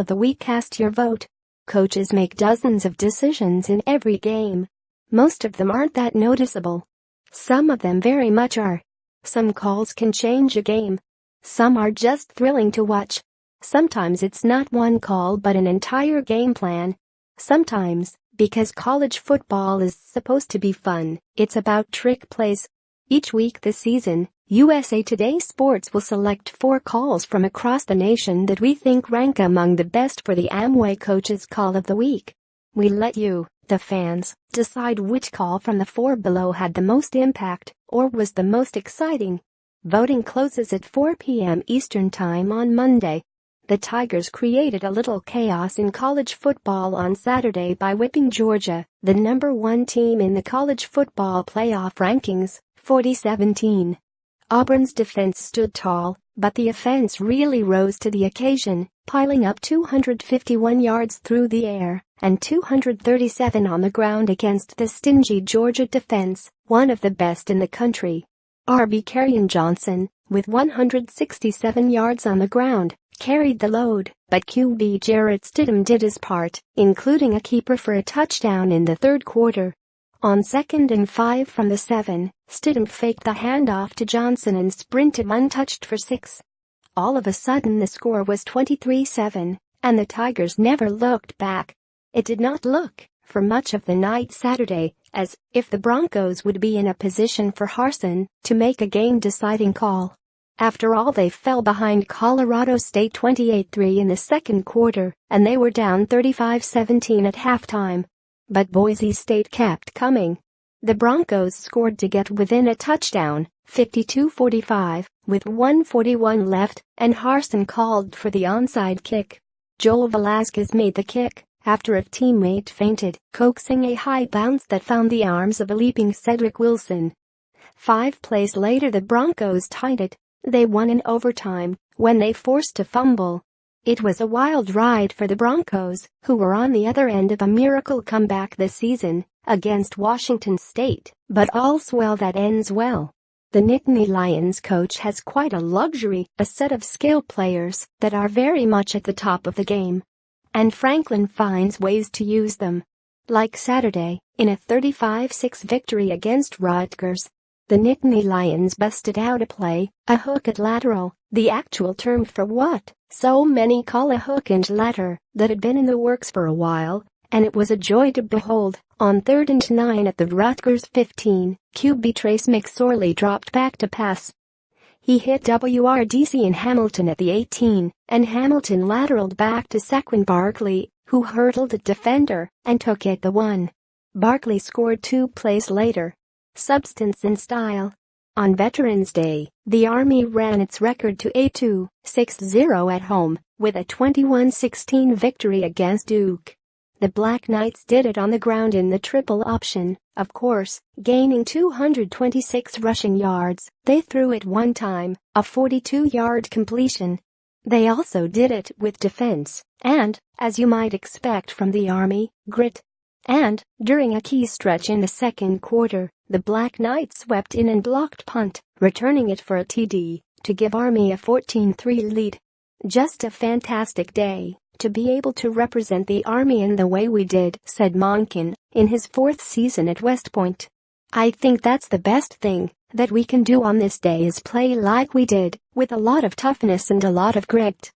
of the week. Cast your vote. Coaches make dozens of decisions in every game. Most of them aren't that noticeable. Some of them very much are. Some calls can change a game. Some are just thrilling to watch. Sometimes it's not one call but an entire game plan. Sometimes, because college football is supposed to be fun, it's about trick plays. Each week this season, USA Today Sports will select 4 calls from across the nation that we think rank among the best for the Amway Coachs Call of the week. We let you, the fans, decide which call from the 4 below had the most impact or was the most exciting. Voting closes at 4 p.m. Eastern Time on Monday. The Tigers created a little chaos in college football on Saturday by whipping Georgia, the number 1 team in the college football playoff rankings, 40-17. Auburn's defense stood tall, but the offense really rose to the occasion, piling up 251 yards through the air and 237 on the ground against the stingy Georgia defense, one of the best in the country. RB Kerryon Johnson, with 167 yards on the ground, carried the load, but QB Jarrett Stidham did his part, including a keeper for a touchdown in the third quarter. On 2nd and 5 from the 7, Stidham faked the handoff to Johnson and sprinted untouched for 6. All of a sudden the score was 23-7, and the Tigers never looked back. It did not look, for much of the night Saturday, as if the Broncos would be in a position for Harsin to make a game-deciding call. After all, they fell behind Colorado State 28-3 in the second quarter, and they were down 35-17 at halftime. But Boise State kept coming. The Broncos scored to get within a touchdown, 52-45, with 1:41 left, and Harsin called for the onside kick. Joel Velasquez made the kick after a teammate fainted, coaxing a high bounce that found the arms of a leaping Cedric Wilson. 5 plays later the Broncos tied it. They won in overtime when they forced a fumble. It was a wild ride for the Broncos, who were on the other end of a miracle comeback this season against Washington State, but all's well that ends well. The Nittany Lions coach has quite a luxury, a set of skill players that are very much at the top of the game. And Franklin finds ways to use them. Like Saturday, in a 35-6 victory against Rutgers. The Nittany Lions busted out a play, a hook at lateral, the actual term for what so many call a hook and ladder, that had been in the works for a while, and it was a joy to behold. On 3rd and 9 at the Rutgers 15, QB Trace McSorley dropped back to pass. He hit WRDC in Hamilton at the 18, and Hamilton lateraled back to Saquon Barkley, who hurdled a defender and took it the 1. Barkley scored 2 plays later. Substance and style. On Veterans Day, the Army ran its record to a 2-6-0 at home, with a 21-16 victory against Duke. The Black Knights did it on the ground in the triple option, of course, gaining 226 rushing yards. They threw it one time, a 42-yard completion. They also did it with defense, and, as you might expect from the Army, grit. And, during a key stretch in the second quarter, the Black Knights swept in and blocked punt, returning it for a TD, to give Army a 14-3 lead. Just a fantastic day to be able to represent the Army in the way we did, said Monken, in his 4th season at West Point. I think that's the best thing that we can do on this day is play like we did, with a lot of toughness and a lot of grit.